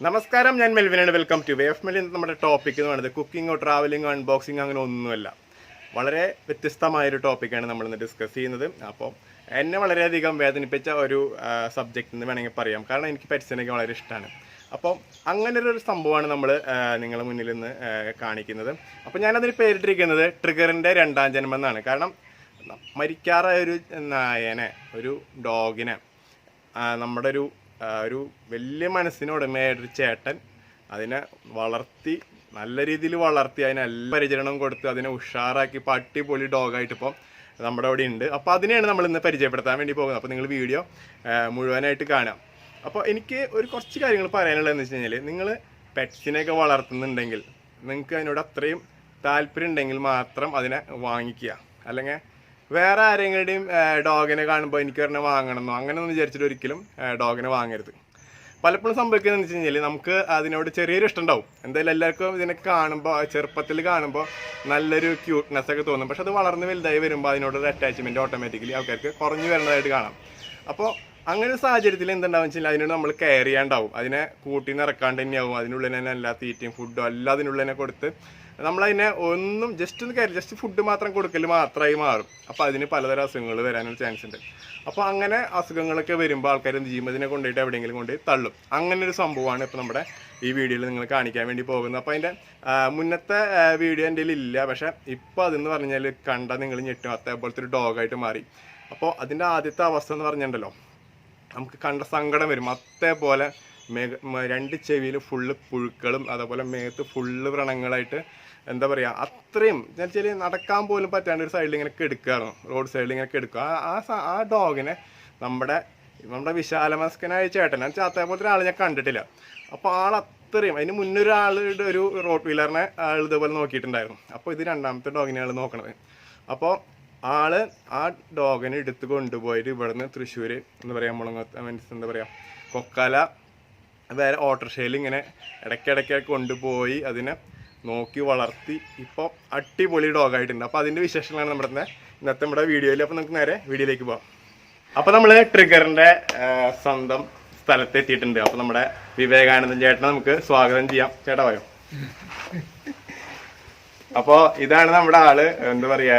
നമസ്കാരം, ഞാൻ മെൽവിനാണ്. Welcome to Way of Mel. നമ്മുടെ ടോപ്പിക് എന്ന് പറയുന്നത് കുക്കിങ്ങോ ട്രാവലിങ്ങോ അൺബോക്സിങ്ങോ അങ്ങനെ ഒന്നുമല്ല. വളരെ വ്യത്യസ്തമായൊരു ടോപ്പിക്കാണ് നമ്മളിന്ന് ഡിസ്കസ് ചെയ്യുന്നത്. അപ്പോൾ എന്നെ വളരെയധികം വേദനിപ്പിച്ച ഒരു സബ്ജക്റ്റ് എന്ന് വേണമെങ്കിൽ പറയാം. കാരണം എനിക്ക് പെറ്റ്സിനൊക്കെ വളരെ ഇഷ്ടമാണ്. അപ്പോൾ അങ്ങനെ ഒരു സംഭവമാണ് നമ്മൾ നിങ്ങളുടെ മുന്നിൽ നിന്ന് കാണിക്കുന്നത്. അപ്പോൾ ഞാനതിന് പേരിട്ടിരിക്കുന്നത് ട്രിഗറിൻ്റെ രണ്ടാം ജന്മം എന്നാണ്. കാരണം മരിക്കാറായ ഒരു നായനെ, ഒരു ഡോഗിനെ നമ്മുടെ ഒരു വലിയ മനസ്സിനുടമയായിട്ടൊരു ചേട്ടൻ അതിനെ വളർത്തി, നല്ല രീതിയിൽ വളർത്തി, അതിന് എല്ലാ പരിചരണം കൊടുത്ത് അതിനെ ഉഷാറാക്കി ഇപ്പോൾ അടിപൊളി ഡോഗായിട്ട് ഇപ്പോൾ നമ്മുടെ അവിടെ ഉണ്ട്. അപ്പോൾ അതിനെയാണ് നമ്മൾ ഇന്ന് പരിചയപ്പെടുത്താൻ വേണ്ടി പോകുന്നത്. അപ്പോൾ നിങ്ങൾ വീഡിയോ മുഴുവനായിട്ട് കാണാം. അപ്പോൾ എനിക്ക് കുറച്ച് കാര്യങ്ങൾ പറയാനുള്ളതെന്ന് വെച്ച് കഴിഞ്ഞാൽ, നിങ്ങൾ പെറ്റ്സിനെയൊക്കെ വളർത്തുന്നുണ്ടെങ്കിൽ നിങ്ങൾക്ക് അതിനോട് അത്രയും താല്പര്യം ഉണ്ടെങ്കിൽ മാത്രം അതിനെ വാങ്ങിക്കുക. അല്ലെങ്കിൽ വേറെ ആരെങ്ങളുടെയും ഡോഗിനെ കാണുമ്പോൾ എനിക്ക് പറഞ്ഞാൽ വാങ്ങണമെന്നോ അങ്ങനെയൊന്നും വിചാരിച്ചിട്ട് ഒരിക്കലും ഡോഗിനെ വാങ്ങരുത്. പലപ്പോഴും സംഭവിക്കുന്നതെന്ന് വെച്ച് കഴിഞ്ഞാൽ, നമുക്ക് അതിനോട് ചെറിയൊരു ഇഷ്ടം ഉണ്ടാവും. എന്തായാലും എല്ലാവർക്കും ഇതിനെ കാണുമ്പോൾ, ചെറുപ്പത്തിൽ കാണുമ്പോൾ നല്ലൊരു ക്യൂട്ട്നെസ് ഒക്കെ തോന്നും. പക്ഷെ അത് വളർന്ന് വലുതായി വരുമ്പോൾ അതിനോടൊരു അറ്റാച്ച്മെൻറ്റ് ഓട്ടോമാറ്റിക്കലി ആൾക്കാർക്ക് കുറഞ്ഞു വരുന്നതായിട്ട് കാണാം. അപ്പോൾ അങ്ങനെ ഒരു സാഹചര്യത്തിൽ എന്തുണ്ടാവും വെച്ചാൽ, അതിനോട് നമ്മൾ കെയർ ചെയ്യാണ്ടാവും. അതിനെ കൂട്ടി നിറക്കാണ്ട് തന്നെയാവും. അതിനുള്ളിൽ തന്നെ എല്ലാ തീറ്റയും ഫുഡും എല്ലാം അതിനുള്ളിൽ തന്നെ കൊടുത്ത് നമ്മളതിനെ ഒന്നും ജസ്റ്റ് ഫുഡ് മാത്രം കൊടുക്കൽ മാത്രമായി മാറും. അപ്പോൾ അതിന് പലതരം അസുഖങ്ങൾ വരാനൊരു ചാൻസ് ഉണ്ട്. അപ്പോൾ അങ്ങനെ അസുഖങ്ങളൊക്കെ വരുമ്പോൾ ആൾക്കാർ എന്ത് ചെയ്യും, അതിനെ കൊണ്ടുപോയിട്ട് എവിടെയെങ്കിലും കൊണ്ടുപോയി തള്ളും. അങ്ങനെ ഒരു സംഭവമാണ് ഇപ്പോൾ നമ്മുടെ ഈ വീഡിയോയിൽ നിങ്ങൾ കാണിക്കാൻ വേണ്ടി പോകുന്നത്. അപ്പോൾ അതിൻ്റെ മുന്നത്തെ വീഡിയോ എൻ്റെ ഇല്ല. പക്ഷേ ഇപ്പോൾ അതെന്ന് പറഞ്ഞാൽ കണ്ടാൽ നിങ്ങൾ ഞെട്ടും. അതേപോലത്തെ ഒരു ഡോഗായിട്ട് മാറി. അപ്പോൾ അതിൻ്റെ ആദ്യത്തെ അവസ്ഥ എന്ന് പറഞ്ഞിട്ടുണ്ടല്ലോ, നമുക്ക് കണ്ട സങ്കടം വരും. അതേപോലെ രണ്ട് ചെവിയിൽ ഫുള്ള് പുഴുക്കളും, അതേപോലെ മേത്ത് ഫുള്ള് വ്രണങ്ങളായിട്ട്, എന്താ പറയുക, അത്രയും വെച്ചാൽ നടക്കാൻ പോലും പറ്റാണ്ട് ഒരു സൈഡിൽ ഇങ്ങനെ കെടുക്കുകയായിരുന്നു. റോഡ് സൈഡിൽ ഇങ്ങനെ കെടുക്കുക. ആ ഡോഗിനെ നമ്മുടെ വിശാലമസ്കനായ ചേട്ടൻ, അതേപോലത്തെ ഒരാൾ ഞാൻ കണ്ടിട്ടില്ല. അപ്പോൾ അത്രയും അതിന് മുന്നൊരാളുടെ ഒരു റോഡ് വീലറിനെ ആൾ ഇതേപോലെ നോക്കിയിട്ടുണ്ടായിരുന്നു. അപ്പോൾ ഇത് രണ്ടാമത്തെ ഡോഗിനെ ആൾ നോക്കണത്. അപ്പോൾ ആ ഡോഗിനെ എടുത്ത് കൊണ്ടുപോയിട്ട് ഇവിടുന്ന് തൃശ്ശൂർ എന്താ പറയുക, മുളങ്ങത്ത് മീൻസ് എന്താ പറയുക, കൊക്കാല വേറെ ഓട്ടോറിക്ഷയിൽ ഇങ്ങനെ ഇടയ്ക്കിടയ്ക്ക് കൊണ്ടുപോയി അതിനെ നോക്കി വളർത്തി ഇപ്പോൾ അടിപൊളി ഡോഗായിട്ടുണ്ട്. അപ്പോൾ അതിൻ്റെ വിശേഷങ്ങളാണ് നമ്മുടെ വീഡിയോയിൽ. അപ്പോൾ നമുക്ക് നേരെ വീഡിയോയിലേക്ക് പോകാം. അപ്പോൾ നമ്മൾ ട്രിഗറിൻ്റെ സ്വന്തം സ്ഥലത്ത് എത്തിയിട്ടുണ്ട്. അപ്പോൾ നമ്മുടെ വിവേകാനന്ദൻ ചേട്ടനെ നമുക്ക് സ്വാഗതം ചെയ്യാം. ചേട്ടാ പോയോ? അപ്പോൾ ഇതാണ് നമ്മുടെ ആള്. എന്താ പറയാ,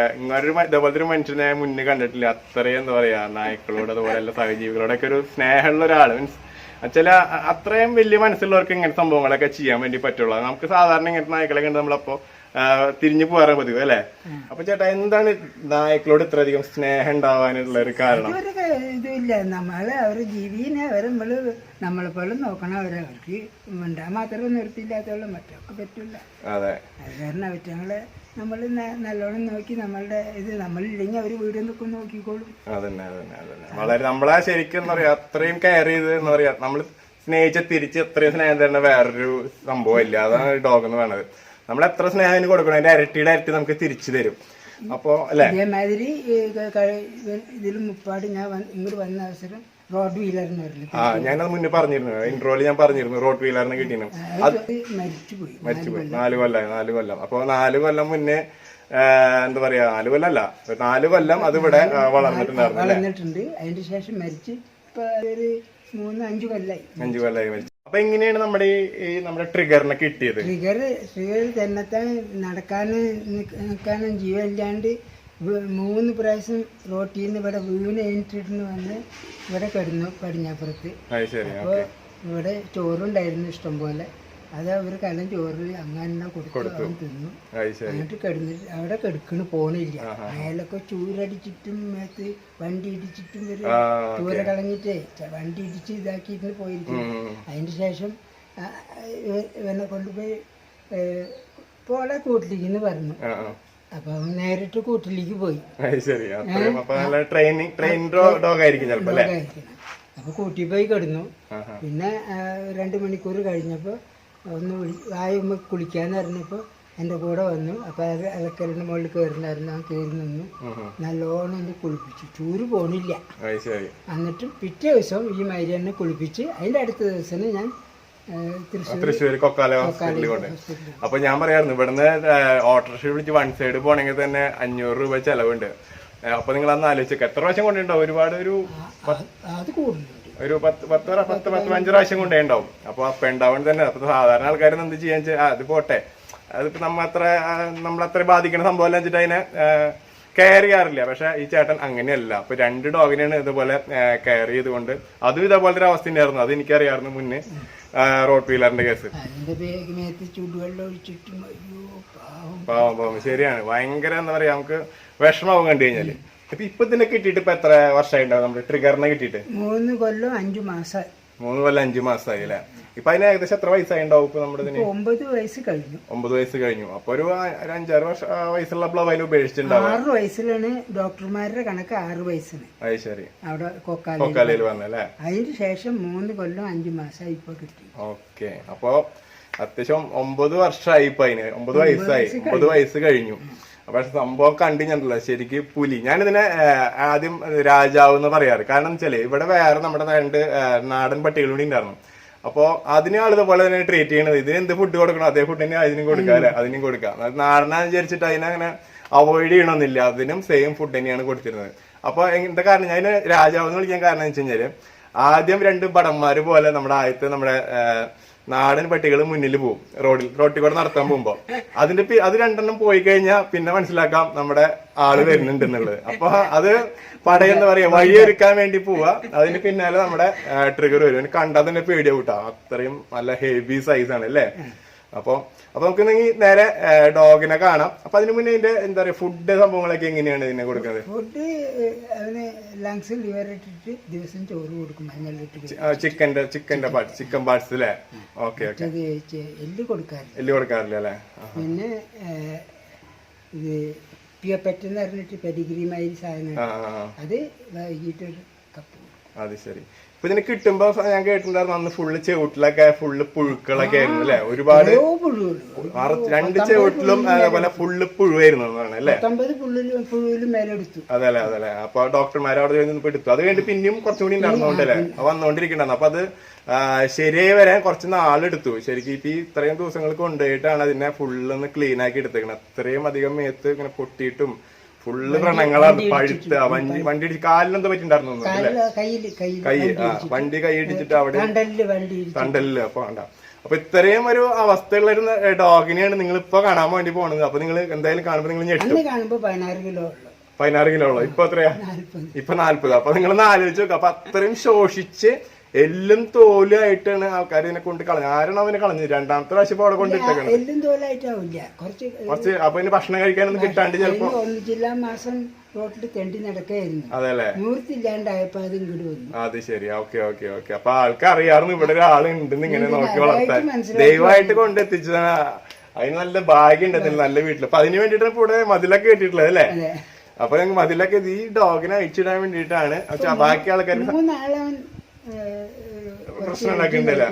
ഇതേപോലത്തെ ഒരു മനുഷ്യനെ മുന്നേ കണ്ടിട്ടില്ല. അത്രയും എന്താ പറയാ, നായ്ക്കളോട് അതുപോലെ എല്ലാ സഹജീവികളോടൊക്കെ ഒരു സ്നേഹമുള്ള ഒരാള്. മീൻസ് ചില അത്രയും വലിയ മനസ്സുള്ളവർക്ക് ഇങ്ങനത്തെ സംഭവങ്ങളൊക്കെ ചെയ്യാൻ വേണ്ടി പറ്റുള്ളൂ. നമുക്ക് സാധാരണ ഇങ്ങനത്തെ നായ്ക്കളെ കണ്ട് നമ്മളപ്പോ തിരിഞ്ഞു പോകാറ് പതിവ് അല്ലേ? അപ്പൊ ചേട്ടാ, എന്താണ് നായ്ക്കളോട് ഇത്രയധികം സ്നേഹം ഉണ്ടാവാനുള്ള ഒരു കാരണം? ഇതില്ല, നമ്മള് അവരുടെ ജീവിനെ നമ്മളെ പോലെ നോക്കണം. അവർക്ക് മിണ്ടാൻ മാത്രമേ നിർത്തിയില്ലാത്തുള്ളൂ, മറ്റൊക്കെ പറ്റില്ല. അതെ, അത് കാരണം അവറ്റങ്ങളെ നമ്മൾ നല്ലോണം നോക്കി നമ്മളില്ലെങ്കിൽ അവര് വീട് നിൽക്കും നോക്കിക്കോളും. അതന്നെ വളരെ നമ്മളെ ശരിക്കും എന്താ പറയാ, അത്രയും കെയർ ചെയ്ത് എന്താ പറയാ, നമ്മൾ സ്നേഹിച്ച തിരിച്ച് എത്രയും സ്നേഹം തരുന്ന വേറൊരു സംഭവം ഇല്ല. അതാണ് ഡോഗ് എന്ന് പറയുന്നത്. നമ്മൾ എത്ര സ്നേഹം കൊടുക്കണം, അതിന്റെ ഇരട്ടി നമുക്ക് തിരിച്ചു തരും. അപ്പൊ അല്ലെ, അതേമാതിരി ഇതിൽ മുപ്പാട് ഞാൻ ഇങ്ങോട്ട് വന്ന അവസരം റോഡ് വീലറിന് ഞാനത് മുന്നേ പറഞ്ഞിരുന്നു, ഇൻട്രോയില് ഞാൻ പറഞ്ഞിരുന്നു റോഡ് വീലറിന് കിട്ടിയിരുന്നു. അത് മരിച്ചുപോയി 4 കൊല്ലം. അപ്പൊ 4 കൊല്ലം മുന്നേ എന്താ പറയാ, 4 കൊല്ലമല്ല, 4 കൊല്ലം അത് ഇവിടെ വളർന്നിട്ടുണ്ട്. അതിന് ശേഷം മരിച്ച് ഇപ്പൊ ഒരു 5 കൊല്ലായി മരിച്ചു. അപ്പൊ എങ്ങനെയാണ് നമ്മുടെ ട്രിഗറിനെ കിട്ടിയത്? ട്രിഗർ തന്നെത്താൻ നിൽക്കാനും ജീവനില്ലാണ്ട് 3 പ്രാവശ്യം റോട്ടിൽ നിന്ന് ഇവിടെ വീണ് കഴിഞ്ഞിട്ടിരുന്ന് വന്ന് ഇവിടെ കിടന്നു പടിഞ്ഞാപ്പുറത്ത്. അപ്പോൾ ഇവിടെ ചോറുണ്ടായിരുന്നു ഇഷ്ടം പോലെ. അത് അവർ കലം ചോറ് അങ്ങനെ കൊടുത്തു തിന്നു. എന്നിട്ട് അവിടെ കിടക്കണ് പോണില്ല. അയാളൊക്കെ ചൂരടിച്ചിട്ടും മേത്ത് വണ്ടി ഇടിച്ചിട്ടും ഒരു ചൂര കളഞ്ഞിട്ടേ വണ്ടി ഇടിച്ച് ഇതാക്കിയിട്ട് പോയിരിക്കും. അതിന് ശേഷം ഇവനെ കൊണ്ടുപോയി പോളെ കൂട്ടിലേക്കെന്ന് പറഞ്ഞു. അപ്പൊ നേരിട്ട് കൂട്ടിലേക്ക് പോയി. അപ്പൊ കൂട്ടി പോയി കിടന്നു. പിന്നെ 2 മണിക്കൂർ കഴിഞ്ഞപ്പോ ഒന്ന് വായുമ്മ കുളിക്കാന്ന് പറഞ്ഞപ്പോ എന്റെ കൂടെ വന്നു. അപ്പൊ അലക്കലിന്റെ മുകളിൽ കയറുന്നായിരുന്നു. ആ കയറി നിന്നു. നല്ലോണം എന്നെ കുളിപ്പിച്ചു. ചൂര് പോണില്ല. എന്നിട്ടും പിറ്റേ ദിവസം ഈ മാതിരി എന്നെ കുളിപ്പിച്ച് അതിന്റെ അടുത്ത ദിവസം ഞാൻ തൃശ്ശൂർ കൊക്കാല ഹോസ്പിറ്റലിൽ കൊണ്ട്. അപ്പൊ ഞാൻ പറയായിരുന്നു, ഇവിടുന്ന് ഓട്ടോറിക്ഷ വിളിച്ച് 1 സൈഡ് പോണെങ്കിൽ തന്നെ 500 രൂപ ചെലവുണ്ട്. അപ്പൊ നിങ്ങൾ അന്ന് ആലോചിച്ചൊക്കെ എത്ര പ്രാവശ്യം കൊണ്ടുണ്ടാവും? ഒരുപാട് അത് കൂടുതലുണ്ട്. ഒരു 10-15 പ്രാവശ്യം കൊണ്ടേ ഉണ്ടാവും. അപ്പൊ ഉണ്ടാവാൻ തന്നെ. അപ്പൊ സാധാരണ ആൾക്കാരൊന്നും എന്ത് ചെയ്യാൻ വെച്ചാൽ അത് പോട്ടെ, അതിപ്പോ നമ്മളത്ര ബാധിക്കുന്ന സംഭവം അല്ല വെച്ചിട്ട് അതിനെ കെയർ ചെയ്യാറില്ല. പക്ഷെ ഈ ചേട്ടൻ അങ്ങനെയല്ല. അപ്പൊ 2 ഡോഗിനെയാണ് ഇതുപോലെ കെയർ ചെയ്തുകൊണ്ട് അതും ഇതേപോലത്തെ ഒരു അവസ്ഥ ഉണ്ടായിരുന്നു. അത് എനിക്കറിയായിരുന്നു മുന്നേ റോഡ് വീലറിന്റെ കേസ്. പാവം ശരിയാണ്. ഭയങ്കര എന്താ പറയാ, നമുക്ക് വിഷമാവും കണ്ടു കഴിഞ്ഞാല്. ഇപ്പൊ ഇതിനെ കിട്ടിയിട്ട് ഇപ്പൊ എത്ര വർഷമായിട്ടുണ്ടാവും നമ്മുടെ ട്രിഗറിനെ കിട്ടിയിട്ട്? 3 കൊല്ലം 5 മാസം. 3 കൊല്ലം 5 മാസമായി അല്ലെ? ഇപ്പൊ അതിന് ഏകദേശം എത്ര വയസ്സായി ഉണ്ടാവും ഇപ്പൊ നമ്മുടെ? 9 വയസ്സ് കഴിഞ്ഞു. 9 വയസ്സ് കഴിഞ്ഞു. അപ്പൊ ഒരു 5-6 വയസ്സുള്ള അതിൽ ഉപേക്ഷിച്ചിട്ടുണ്ടാവും. 6 വയസ്സിലാണ് ഡോക്ടർമാരുടെ കണക്ക്. 6 വയസ്സിന് അത് ശരി അവിടെ കൊക്കാലയിൽ വന്നല്ലേ? അതിന് ശേഷം 3 കൊല്ലം 5 മാസമായി ഇപ്പൊ കിട്ടി. ഓക്കെ. അപ്പൊ അത്യാവശ്യം 9 വർഷമായി ഇപ്പൊ അതിന്. 9 വയസ്സായി. 9 വയസ്സ് കഴിഞ്ഞു. പക്ഷെ സംഭവം കണ്ടില്ല ശരിക്ക് പുലി. ഞാനിതിനെ ആദ്യം രാജാവ് എന്ന് പറയാറ്. കാരണം വെച്ചാല് ഇവിടെ വേറെ നമ്മുടെ 2 നാടൻ പട്ടികൾ കൂടി ഉണ്ടായിരുന്നു. അപ്പൊ അതിനെ ആളിതുപോലെ തന്നെ ട്രീറ്റ് ചെയ്യണത്. ഇതിന് എന്ത് ഫുഡ് കൊടുക്കണം അതേ ഫുഡ് തന്നെ അതിനും കൊടുക്കാം അല്ലെ? അതിനും കൊടുക്കാം. നാടനാന്ന് വിചാരിച്ചിട്ട് അതിനങ്ങനെ അവോയ്ഡ് ചെയ്യണമെന്നില്ല. അതിനും സെയിം ഫുഡ് തന്നെയാണ് കൊടുത്തിരുന്നത്. അപ്പൊ എന്താ കാരണം ഞാൻ രാജാവ് എന്ന് വിളിക്കാൻ കാരണം എന്ന് വെച്ച് കഴിഞ്ഞാല് ആദ്യം 2 ഭടന്മാര് പോലെ നമ്മുടെ ആദ്യത്തെ നമ്മുടെ നാടൻ പട്ടികൾ മുന്നിൽ പോകും റോട്ടിൽ കൂടെ നടത്താൻ പോകുമ്പോ. അത് 2 പോയി കഴിഞ്ഞാൽ പിന്നെ മനസ്സിലാക്കാം നമ്മുടെ ആള് വരുന്നുണ്ട് എന്നുള്ളത്. അപ്പൊ അത് പടയെന്ന് പറയാ വഴിയൊരുക്കാൻ വേണ്ടി പോവാ. അതിന് പിന്നാലെ നമ്മുടെ ട്രിഗർ വരും. കണ്ടാൽ തന്നെ പേടിയാ കൂട്ടാ. അത്രയും നല്ല ഹെവി സൈസ് ആണ് അല്ലേ? അപ്പൊ നമുക്ക് നേരെ ഡോഗിനെ കാണാം. അപ്പൊ അതിന് മുന്നേ ഇതിന്റെ എന്താ പറയാ ഫുഡ് സംഭവങ്ങളൊക്കെ എങ്ങനെയാണ് ഇതിനെ കൊടുക്കുന്നത്? ഫുഡ് അവന് ലങ്സ് ലിവർ ഇട്ടിട്ട് ദിവസം ചോറ് കൊടുക്കും. ചിക്കൻ പാർട്സ് അല്ലേ? Okay okay. എല്ല് കൊടുക്കാറില്ല അല്ലേ? പിന്നെ ഇത് പിയപ്പറ്റ് എന്ന് പറഞ്ഞിട്ട് പെഡിഗ്രി മാതിരി സാധനം, അത് വൈകിട്ട് ഒരു കപ്പ്. അത് ശരി. ഇപ്പൊ ഇതിന് കിട്ടുമ്പോ ഞാൻ കേട്ടിട്ടുണ്ടായിരുന്നു അന്ന് ഫുള്ള് ചെവിട്ടിലൊക്കെ ഫുള്ള് പുഴുക്കളൊക്കെ ആയിരുന്നു അല്ലെ? ഒരുപാട് 2 ചെവിട്ടിലും അതേപോലെ ഫുള്ള് പുഴുവായിരുന്നു അല്ലേ? 19 പുഴുവിലും മേലെടുത്തു. അതല്ലേ. അപ്പൊ ഡോക്ടർമാർ അവിടെ എടുത്തു. അത് കഴിഞ്ഞ് പിന്നെയും കുറച്ചുകൂടി ഉണ്ടായിരുന്നോണ്ടല്ലേ വന്നോണ്ടിരിക്കണ്ടായിരുന്നു. അപ്പൊ അത് ശരിയായി വരാൻ കുറച്ച് നാളെടുത്തു. ശരിക്കും ഇപ്പൊ ഇത്രയും ദിവസങ്ങൾ കൊണ്ടുപോയിട്ടാണ് അതിനെ ഫുള്ളൊന്ന് ക്ലീൻ ആക്കി എടുത്തേക്കണത്. അത്രയും അധികം മേത്ത് ഇങ്ങനെ പൊട്ടിയിട്ടും ഫുള്ള് വ്രണങ്ങളാണ്. പഴുത്ത വണ്ടി ഇടിച്ച് കാലിനെന്താ പറ്റിണ്ടായിരുന്നു? വണ്ടി കൈ ഇടിച്ചിട്ട് അവിടെ തണ്ടലില്. അപ്പൊ ഇത്രയും ഒരു അവസ്ഥയുള്ള ഒരു ഡോഗിനെയാണ് നിങ്ങൾ ഇപ്പൊ കാണാൻ വേണ്ടി പോണത്. അപ്പൊ നിങ്ങൾ എന്തായാലും കാണുമ്പോ നിങ്ങൾ ഞെട്ടും. 16 കിലോ ഉള്ളു. ഇപ്പൊ എത്രയാ? ഇപ്പൊ 40. അപ്പൊ നിങ്ങളൊന്ന് ആലോചിച്ച് നോക്കുക. അപ്പൊ അത്രയും ശോഷിച്ച് എല്ലും തോലായിട്ടാണ് ആൾക്കാർ ഇതിനെ കൊണ്ട് കളഞ്ഞു. ആരാണ് അവനെ കളഞ്ഞത്? 2ാമത്തെ പ്രാവശ്യം അവിടെ കൊണ്ടിട്ടേക്കണം. കുറച്ച് അപ്പൊ ഇതിന് ഭക്ഷണം കഴിക്കാനൊന്നും കിട്ടാണ്ട് ചിലപ്പോ മാസം റോട്ടിൽ തെണ്ടി നടക്കായിരുന്നു. അതല്ലേ? നൂർത്തില്ലാണ്ടായപ്പോ അത് ഇങ്ങോട്ട് വന്നു. അത് ശരി. ഓക്കെ. അപ്പൊ ആൾക്ക് അറിയാറുന്നു ഇവിടെ ഒരാളുണ്ടെന്ന് ഇങ്ങനെ നോക്കി വളർത്താൻ. ദൈവമായിട്ട് കൊണ്ടെത്തിച്ചതാണ്. അതിന് നല്ല ഭാഗ്യം ഉണ്ടെന്നില്ല, നല്ല വീട്ടില്. അപ്പൊ അതിന് വേണ്ടിട്ടാണ് ഇവിടെ മതിലൊക്കെ കെട്ടിയിട്ടുള്ളത് അല്ലേ? അപ്പൊ ഞങ്ങൾക്ക് മതിലൊക്കെ ഈ ഡോഗിനെ അഴിച്ചിടാൻ വേണ്ടിയിട്ടാണ്. ബാക്കി ആൾക്കാർ പ്രശ്നം ഉണ്ടാക്കിണ്ടല്ലേ?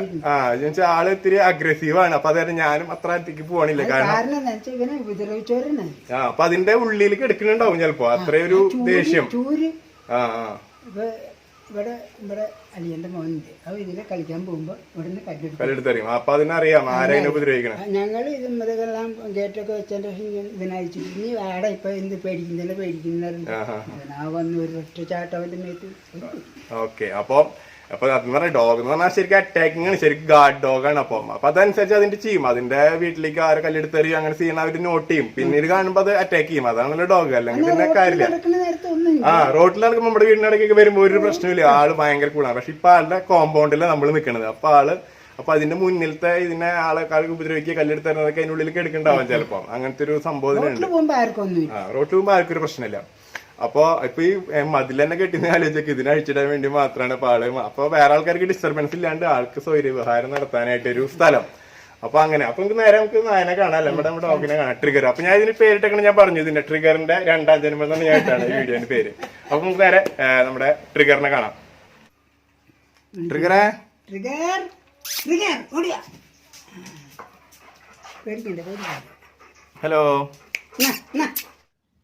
ആള് ഇത്തിരി അഗ്രസീവാണ്. അപ്പൊ അതായത് ഞാനും അത്ര അടുത്തേക്ക് പോവാണില്ല. കാരണം അപ്പൊ അതിന്റെ ഉള്ളിലേക്ക് എടുക്കുന്നുണ്ടാവും ചിലപ്പോ അത്രയൊരു ദേഷ്യം. ഇവിടെ അലിയന്റെ മോനുണ്ട്. അപ്പൊ ഇതിനെ കളിക്കാൻ പോകുമ്പോ ഇവിടുന്ന് കല്ലെടുത്തറിയും. അപ്പൊ അതിനറിയാം ആരെയും ഉപദ്രവിക്കണം. ഞങ്ങൾ ഇത് മൃഗെല്ലാം ഗേറ്റൊക്കെ വെച്ചതിന്റെ ഇതിനയച്ചിട്ട് നീ ആടെ ഇപ്പൊ എന്ത് പേടിക്കുന്നുണ്ട്. ആ വന്ന് ഒരു ഒറ്റ ചാട്ടം അവന്റെ മേത്ത്. ഓക്കെ. അപ്പൊ അതെന്ന് പറഞ്ഞാൽ ഡോഗ് എന്ന് പറഞ്ഞാൽ ശരിക്കും അറ്റാക്കിംഗ് ആണ്. ശരിക്കും ഗാർഡ് ഡോഗാണ്. അപ്പൊ അതനുസരിച്ച് അതിന്റെ ചെയ്യും. അതിന്റെ വീട്ടിലേക്ക് ആരെ കല്ലെടുത്തെറിയും അങ്ങനെ ചെയ്യണം അവര് നോട്ട് ചെയ്യും. പിന്നീട് കാണുമ്പോൾ അത് അറ്റാക്ക് ചെയ്യും. അതാണല്ലോ ഡോഗ്. അല്ലെങ്കിൽ പിന്നെ കാര്യമില്ല. റോട്ടിൽ നടക്കുമ്പോൾ നമ്മുടെ വീടിനടക്കൊക്കെ വരുമ്പോൾ ഒരു പ്രശ്നമില്ല. ആള് ഭയങ്കര കൂടാണ്. പക്ഷെ ഇപ്പൊ ആളുടെ കോമ്പൗണ്ടിലാണ് നമ്മൾ നിൽക്കുന്നത്. അപ്പൊ അതിന്റെ മുന്നിലത്തെ ഇതിനെ ആൾക്കാർക്ക് ഉപദ്രവിക്കുക കല്ലെടുത്തറിഞ്ഞതൊക്കെ അതിനുള്ളിലേക്ക് എടുക്കണ്ടാവാം ചിലപ്പോ. അങ്ങനത്തെ ഒരു സംഭവം ഉണ്ട്. റോട്ടിൽ പോകുമ്പോൾ ആർക്കും ഒരു പ്രശ്നമില്ല. അപ്പൊ ഈ മതിൽ തന്നെ കെട്ടിന്ന് ആലോചിച്ചൊക്കെ ഇതിനെ അഴിച്ചിടാൻ വേണ്ടി മാത്രമാണ് പാള്. അപ്പൊ വേറെ ആൾക്കാർക്ക് ഡിസ്റ്റർബൻസ് ഇല്ലാണ്ട് ആൾക്ക് സ്വൈര്യവിഹാരം നടത്താനായിട്ടൊരു സ്ഥലം. അപ്പൊ നമുക്ക് നേരെ നമുക്ക് നായനെ കാണാം. നമ്മുടെ ഡോഗിനെ കാണാം. ട്രിഗർ. അപ്പൊ ഞാൻ ഇതിന് പേരിട്ടൊക്കെ ഞാൻ പറഞ്ഞു. ഇതിന്റെ ട്രിഗറിന്റെ 2ാം ജന്മം എന്നാണ് ഞാൻ ഇട്ടാണ് ഈ വീഡിയോന്റെ പേര്. അപ്പൊ നമുക്ക് നേരെ നമ്മുടെ ട്രിഗറിനെ കാണാം. ട്രിഗറെ ഹലോ.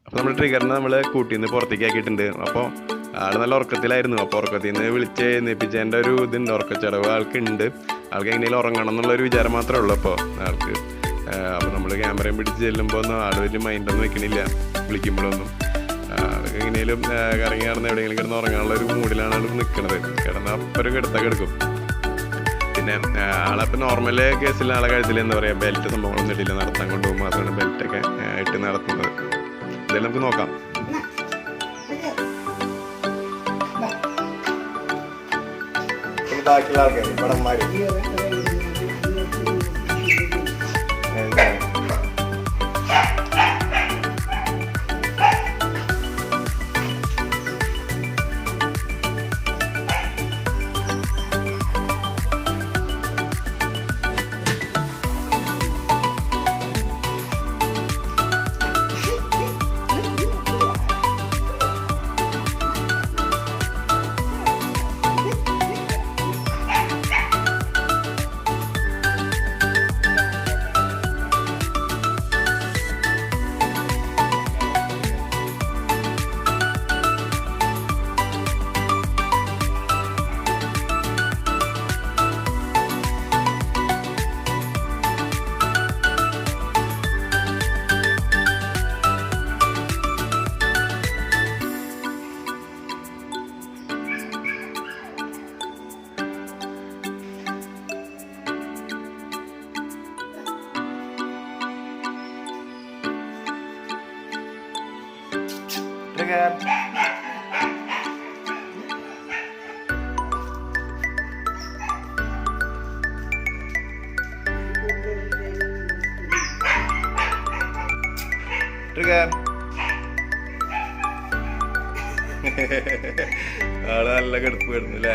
അപ്പോൾ നമ്മൾ ട്രിഗറിനെ നമ്മൾ കൂട്ടിന്ന് പുറത്തേക്ക് ആക്കിയിട്ടുണ്ട്. അപ്പോൾ ആള് നല്ല ഉറക്കത്തിലായിരുന്നു. അപ്പോൾ ഉറക്കത്തിൽ നിന്ന് വിളിച്ച് എഴുന്നേപ്പിച്ചതിൻ്റെ ഒരു ഇതുണ്ട്, ഉറക്കച്ചടവ് ആൾക്കുണ്ട്. ആൾക്ക് എങ്ങനെയും ഉറങ്ങണം എന്നുള്ളൊരു വിചാരം മാത്രമേ ഉള്ളൂ അപ്പോൾ ആൾക്ക്. അപ്പോൾ നമ്മൾ ക്യാമറയും പിടിച്ച് ചെല്ലുമ്പോൾ ഒന്നും ആൾ വലിയ മൈൻഡൊന്നും വെക്കണില്ല വിളിക്കുമ്പോഴൊന്നും. എങ്ങനെയും കറങ്ങി നടന്ന് എവിടെയെങ്കിലും കിടന്ന് ഉറങ്ങാനുള്ള ഒരു മൂഡിലാണ് ആൾ നിൽക്കുന്നത്. കിടന്ന് അപ്പുറം കിടത്തൊക്കെ എടുക്കും. പിന്നെ ആളപ്പോൾ നോർമൽ കേസിൽ ആളെ കഴുത്തിൽ എന്താ പറയുക ബെൽറ്റ് സംഭവങ്ങളൊന്നും ഇട്ടില്ല, നടത്താൻ കൊണ്ടുപോകുമ്പോൾ മാത്രമാണ് ബെൽറ്റൊക്കെ ഇട്ട് നടത്തുന്നത്. ഇതെല്ലാം നമുക്ക് നോക്കാം. ബാക്കിയുള്ള ആൾക്കാർ പടന്മാർ ആള് നല്ല കിടപ്പ് വരുന്നു അല്ലേ?